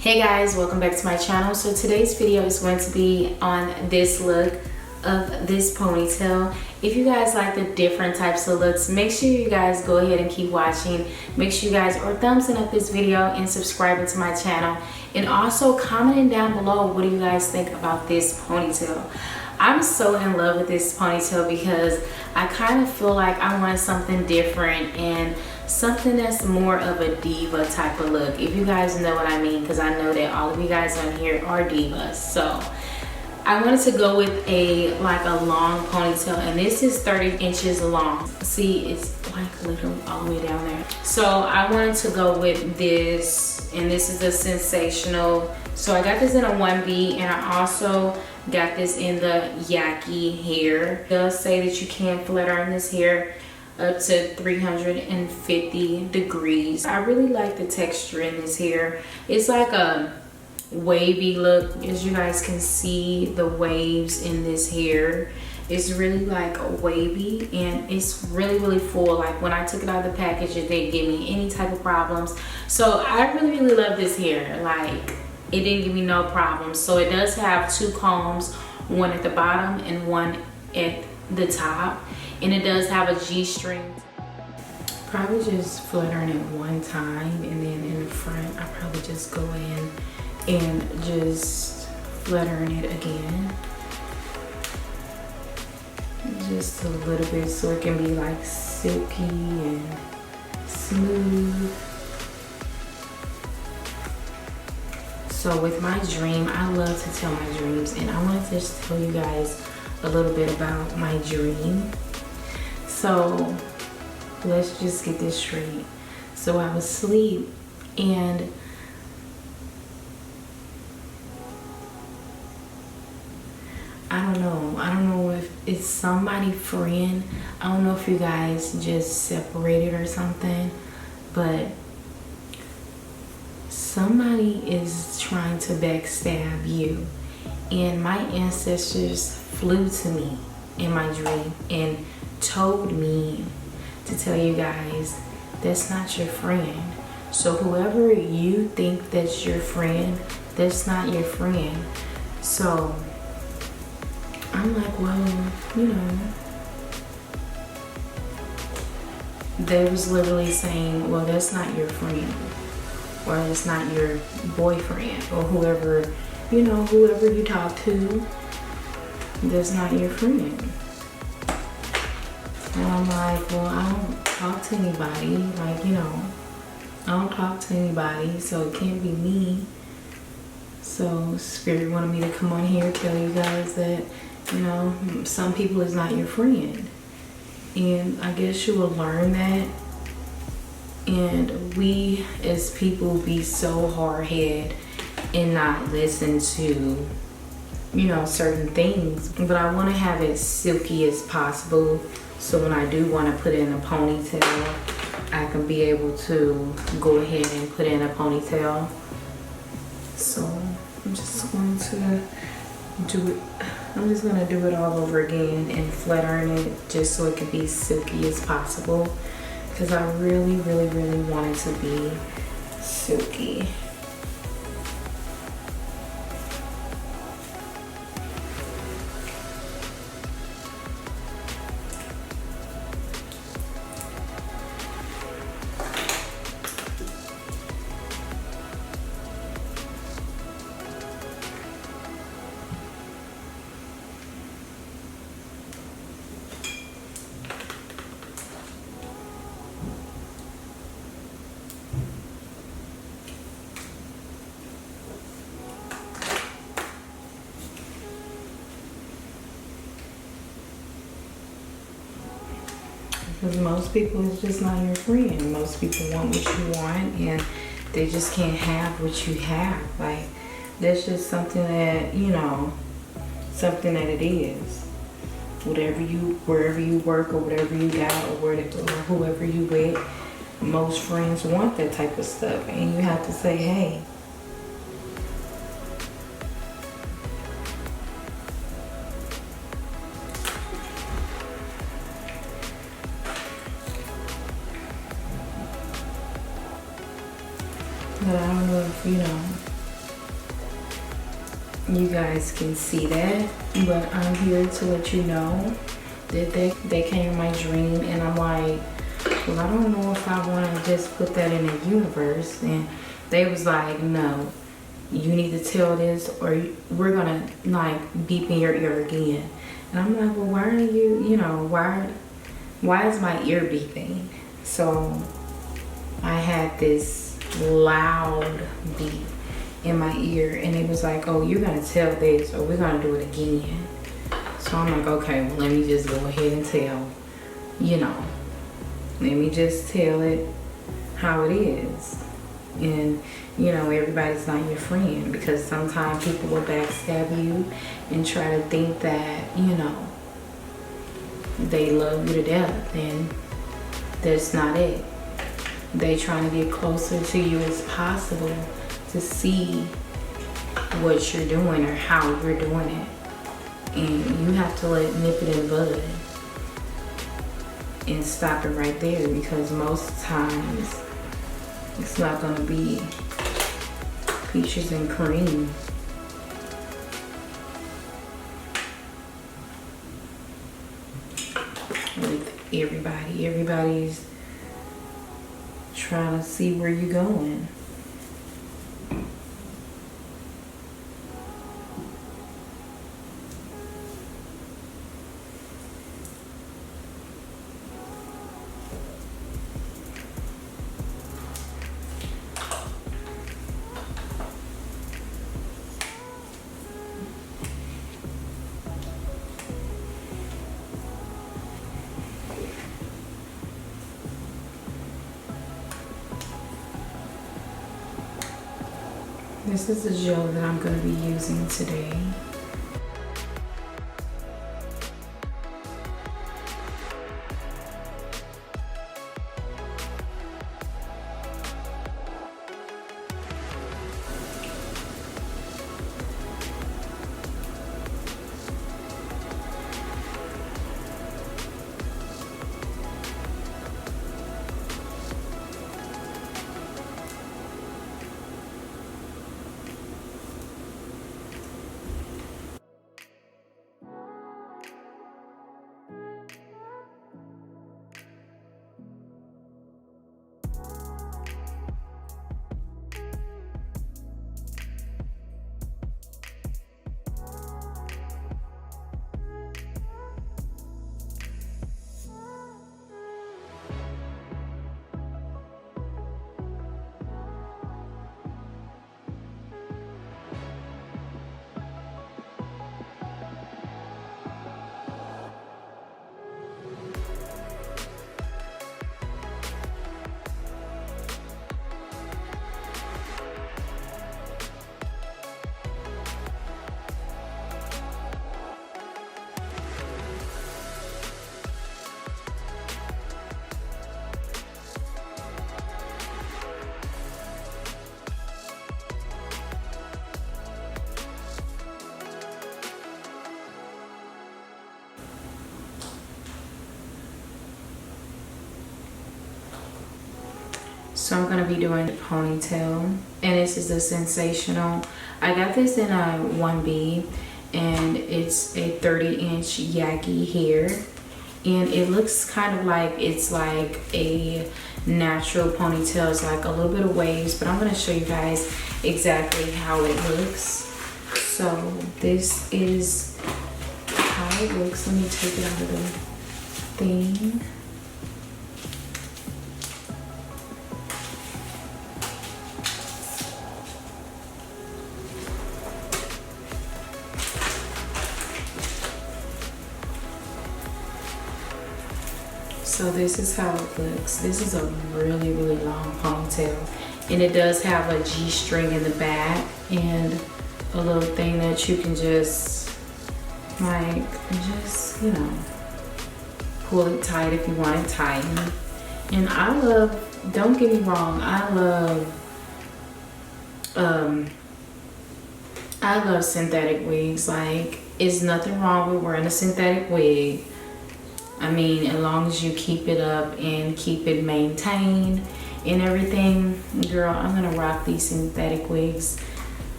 Hey guys, welcome back to my channel. So today's video is going to be on this look of this ponytail. If you guys like the different types of looks, make sure you guys go ahead and keep watching. Make sure you guys are thumbsing up this video and subscribing to my channel, and also commenting down below what do you guys think about this ponytail. I'm so in love with this ponytail because I kind of feel like I wanted something different and something that's more of a diva type of look, if you guys know what I mean, because I know that all of you guys on here are divas. So I wanted to go with a long ponytail, and this is 30 inches long. See, it's like literally all the way down there. So I wanted to go with this, and this is the Sensational. So I got this in a 1B, and I also got this in the Yaki hair. It does say that you can flat iron this hair up to 350 degrees. I really like the texture in this hair. It's like a wavy look. As you guys can see, the waves in this hair, it's really like wavy, and it's really full. Like when I took it out of the package, it didn't give me any type of problems. So I really love this hair. Like, it didn't give me no problems. So it does have two combs, one at the bottom and one at the top, and it does have a G-string. Probably just flat iron it one time, and then in the front I probably just go in and just flat iron it again, just a little bit, so it can be like silky and smooth. So with my dream, I love to tell my dreams, and I want to just tell you guys a little bit about my dream. So let's just get this straight. So I was asleep, and I don't know if it's somebody's friend. I don't know if you guys just separated or something, but somebody is trying to backstab you. And my ancestors flew to me in my dream and told me to tell you guys that's not your friend. So whoever you think that's your friend, that's not your friend. So I'm like, well, you know, they was literally saying, well, that's not your friend, or it's not your boyfriend, or whoever, you know, whoever you talk to, that's not your friend. And I'm like, well, I don't talk to anybody. Like, you know, I don't talk to anybody, so it can't be me. So Spirit wanted me to come on here and tell you guys that, you know, some people is not your friend. And I guess you will learn that. And we as people be so hard-headed and not listen to, you know, certain things. But I want to have it silky as possible, so when I do want to put in a ponytail, I can be able to go ahead and put in a ponytail. So I'm just going to do it. I'm just going to do it all over again and flat iron it just so it can be silky as possible, because I really want it to be silky. Because most people is just not your friend. Most people want what you want, and they just can't have what you have. Like, that's just something that, you know, something that it is. Wherever you work, or whatever you got, or whoever you with, most friends want that type of stuff, and you have to say, hey. But I don't know if, you guys can see that, but I'm here to let you know that they came in my dream, and I'm like, well, I don't know if I want to just put that in the universe. And they was like, no, you need to tell this, or we're gonna like beep in your ear again. And I'm like, well, why are you, why is my ear beeping? So I had this loud beep in my ear, and it was like, oh, you're gonna tell this, or we're gonna do it again. So I'm like, okay, well, let me just go ahead and tell, let me just tell it how it is. And everybody's not your friend, because sometimes people will backstab you and try to think that they love you to death, and that's not it. They trying to get closer to you as possible to see what you're doing or how you're doing it. And you have to nip it in the bud and stop it right there, because most times it's not gonna be peaches and cream. With everybody's trying to see where you're going. This is the gel that I'm going to be using today. So I'm going to be doing a ponytail, and this is a Sensational. I got this in a 1B, and it's a 30-inch yaki hair, and it looks kind of like it's like a natural ponytail. It's like a little bit of waves, but I'm going to show you guys exactly how it looks. So this is how it looks. Let me take it out of the thing. So this is how it looks. This is a really, really long ponytail. And it does have a G-string in the back and a little thing that you can just, pull it tight if you want it tight. And I love don't get me wrong, I love synthetic wigs. Like, it's nothing wrong with wearing a synthetic wig. I mean, as long as you keep it up and keep it maintained and everything, girl, I'm gonna rock these synthetic wigs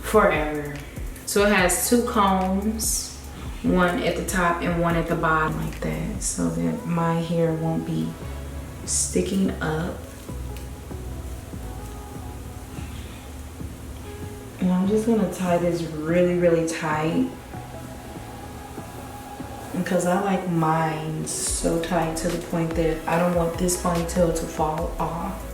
forever. So it has 2 combs, one at the top and one at the bottom like that, so that my hair won't be sticking up. And I'm just gonna tie this really, really tight, because I like mine so tight to the point that I don't want this ponytail to fall off.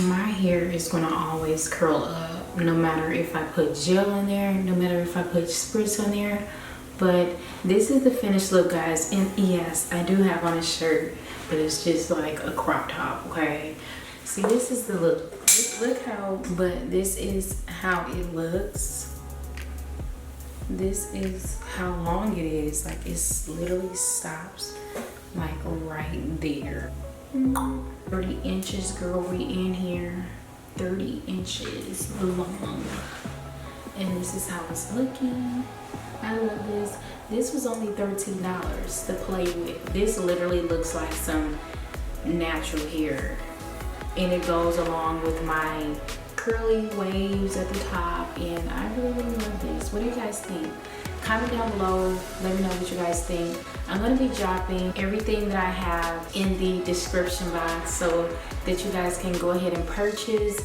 My hair is gonna always curl up, no matter if I put gel in there, no matter if I put spritz on there. But this is the finished look, guys. And yes, I do have on a shirt, but it's just like a crop top, okay? See, this is the look. Look how, but this is how it looks. This is how long it is. Like, it's literally stops like right there. 30 inches, girl, we in here. 30 inches long. And this is how it's looking. I love this. This was only $13 to play with. This literally looks like some natural hair. And it goes along with my curly waves at the top. And I really, really love this. What do you guys think? Comment down below, let me know what you guys think. I'm gonna be dropping everything that I have in the description box so that you guys can go ahead and purchase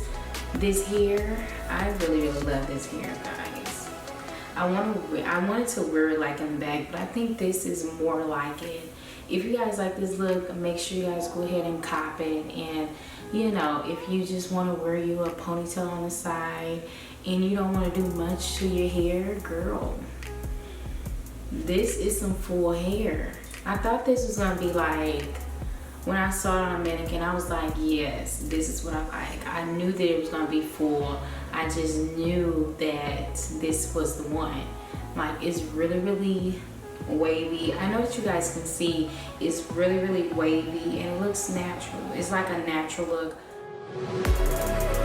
this hair. I really, really love this hair, guys. I wanted to wear it like in the back, but I think this is more like it. If you guys like this look, make sure you guys go ahead and cop it. And you know, if you just want to wear you a ponytail on the side and you don't want to do much to your hair, girl, this is some full hair. I thought this was gonna be like, when I saw it on a mannequin, I was like, yes, this is what I like. I knew that it was gonna be full. I just knew that this was the one. Like, it's really wavy. I know that you guys can see it's really wavy and it looks natural. It's like a natural look.